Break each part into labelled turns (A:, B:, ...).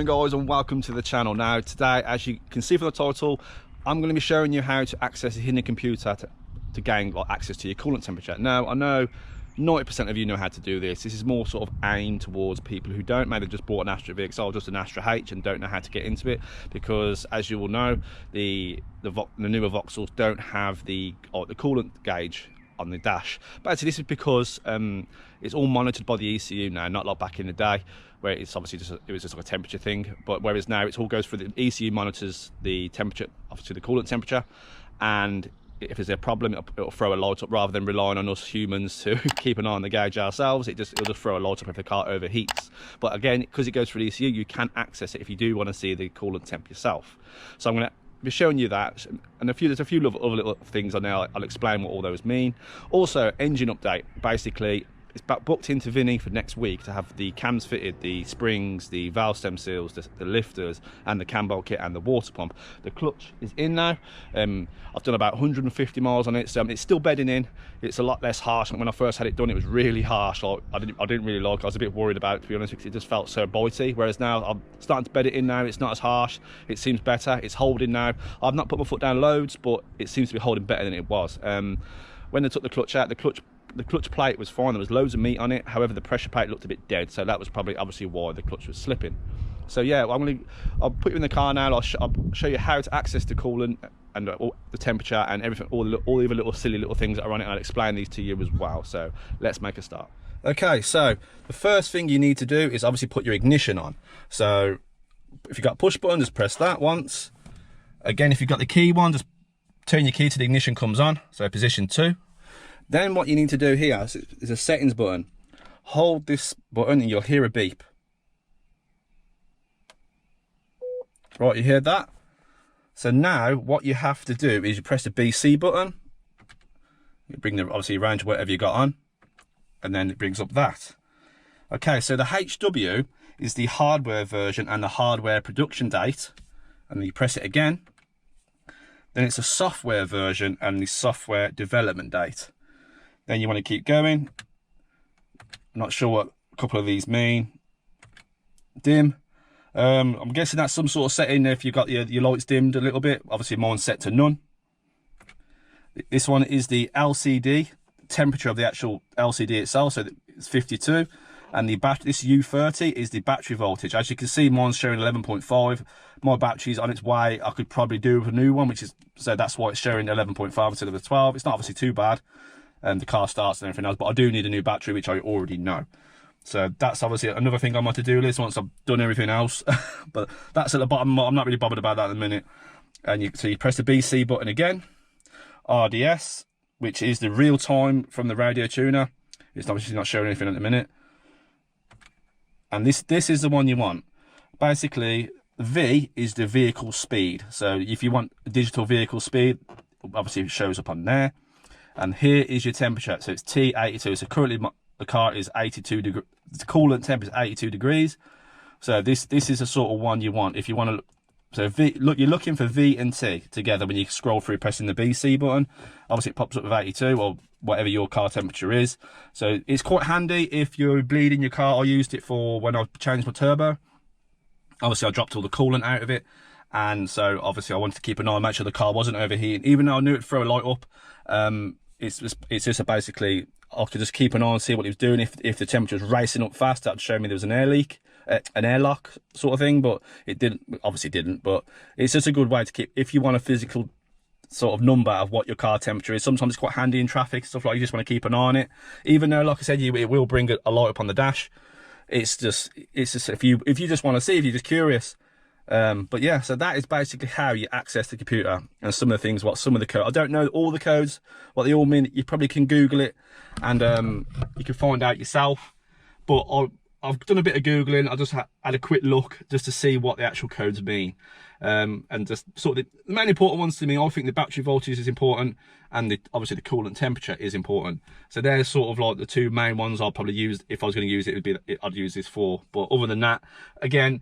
A: going, guys, and welcome to the channel. Now today, as you can see from the title, I'm going to be showing you how to access a hidden computer to gain access to your coolant temperature. Now I know 90% of you know how to do this. This is more sort of aimed towards people who don't, maybe just bought an Astra VXL or just an Astra H and don't know how to get into it, because as you will know, the newer Vauxhalls don't have the coolant gauge on the dash. But actually this is because it's all monitored by the ECU now, not like back in the day where it's obviously it was just like a temperature thing, but whereas now it all goes through the ECU, monitors the temperature, obviously the coolant temperature, and if there's a problem it'll throw a light up rather than relying on us humans to keep an eye on the gauge ourselves. It'll just throw a light up if the car overheats. But again, because it goes through the ECU, you can access it if you do want to see the coolant temp yourself. So I'm going to be showing you that, and there's a few other little things on there. I'll explain what all those mean. Also, engine update. Basically, it's booked into Vinny for next week to have the cams fitted, the springs, the valve stem seals, the lifters, and the cam bolt kit and the water pump. The clutch is in now. I've done about 150 miles on it, so it's still bedding in. It's a lot less harsh. When I first had it done, it was really harsh. I didn't really like it. I was a bit worried about it, to be honest, because it just felt so bitey. Whereas now I'm starting to bed it in now. It's not as harsh. It seems better. It's holding now. I've not put my foot down loads, but it seems to be holding better than it was. When they took the clutch out, the clutch plate was fine. There was loads of meat on it. However, the pressure plate looked a bit dead, so that was probably obviously why the clutch was slipping. So yeah, I'll put you in the car now. I'll show you how to access the coolant and the temperature and everything, all the other little silly little things that are on it. I'll explain these to you as well. So let's make a start. Okay, so the first thing you need to do is obviously put your ignition on. So if you've got push button, just press that once. Again, if you've got the key one, just turn your key till the ignition comes on. So position 2. Then what you need to do here is a settings button. Hold this button and you'll hear a beep. Right, you heard that? So now what you have to do is you press the BC button. You bring the, obviously range whatever you got on, and then it brings up that. Okay, so the HW is the hardware version and the hardware production date. And then you press it again. Then it's a software version and the software development date. Then you want to keep going. I'm not sure what a couple of these mean. Dim. I'm guessing that's some sort of setting if you've got your lights dimmed a little bit. Obviously mine's set to none. This one is the LCD, temperature of the actual LCD itself, so it's 52. And the battery, this U30 is the battery voltage. As you can see, mine's showing 11.5. My battery's on its way. I could probably do a new one, which is, so that's why it's showing 11.5 instead of the 12. It's not obviously too bad. And the car starts and everything else, but I do need a new battery, which I already know. So that's obviously another thing on my to-do list once I've done everything else. But that's at the bottom. I'm not really bothered about that in a minute. And so you press the BC button again. RDS, which is the real time from the radio tuner. It's obviously not showing anything at the minute. And this is the one you want. Basically, V is the vehicle speed. So if you want a digital vehicle speed, obviously it shows up on there. And here is your temperature. So it's T82. So currently the car is 82 degrees. The coolant temp is 82 degrees. So this is the sort of one you want. If you want to, so V, look, you're looking for V and T together when you scroll through pressing the BC button. Obviously it pops up with 82 or whatever your car temperature is. So it's quite handy if you're bleeding your car. I used it for when I changed my turbo. Obviously I dropped all the coolant out of it. And so obviously I wanted to keep an eye and make sure the car wasn't overheating. Even though I knew it'd throw a light up, it's just basically, I could just keep an eye and see what it was doing. If the temperature was racing up fast, that would show me there was an air leak, an airlock sort of thing, but it didn't, obviously didn't. But it's just a good way to keep, if you want a physical sort of number of what your car temperature is. Sometimes it's quite handy in traffic, stuff like you just want to keep an eye on it. Even though, like I said, it will bring a light up on the dash. It's just if you just want to see, if you're just curious. But yeah, so that is basically how you access the computer and some of the things, what some of the code. I don't know all the codes, what they all mean. You probably can Google it and you can find out yourself. But I've done a bit of Googling. I just had a quick look just to see what the actual codes mean. And just sort of the main important ones to me, I think the battery voltage is important and obviously the coolant temperature is important. So they're sort of like the two main ones I'll probably use. If I was going to use it, I'd use this for. But other than that, again,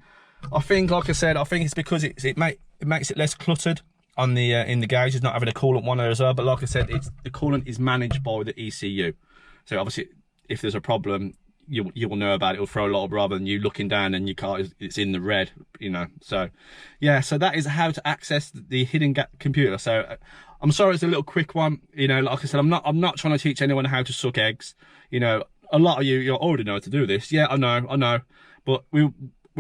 A: I think, like I said, I think it's because it makes it less cluttered on the in the gauges, not having a coolant one there as well. But like I said, the coolant is managed by the ECU. So obviously, if there's a problem, you'll know about it. It'll throw a lot up rather than you looking down and your car it's in the red, you know. So yeah, so that is how to access the hidden gap computer. So I'm sorry it's a little quick one, you know. Like I said, I'm not trying to teach anyone how to suck eggs, you know. A lot of you already know how to do this. Yeah, I know, but we've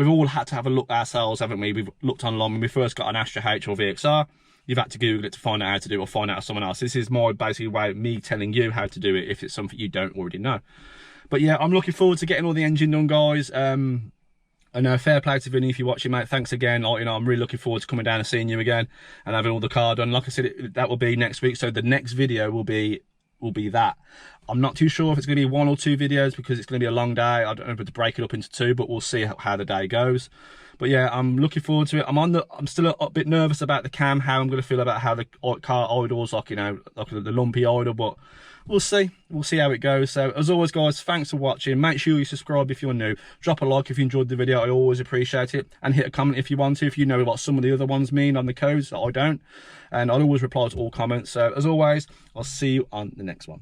A: all had to have a look ourselves, haven't we? We've looked online when we first got an Astra H or VXR. You've had to Google it to find out how to do it or find out of someone else. This is more basically way of me telling you how to do it if it's something you don't already know. But yeah, I'm looking forward to getting all the engine done, guys. I know, fair play to Vinny if you're watching, mate. Thanks again. You know, I'm really looking forward to coming down and seeing you again and having all the car done. Like I said, that will be next week. So the next video will be that. I'm not too sure if it's going to be 1 or 2 videos because it's going to be a long day. I don't know if to break it up into 2, but we'll see how the day goes. But yeah, I'm looking forward to it. I'm still a bit nervous about the cam, how I'm going to feel about how the car idles, like, you know, like the lumpy idle, but we'll see how it goes. So as always, guys, thanks for watching. Make sure you subscribe if you're new, drop a like if you enjoyed the video. I always appreciate it, and hit a comment if you want to, if you know what some of the other ones mean on the codes that I don't, and I'll always reply to all comments. So as always, I'll see you on the next one.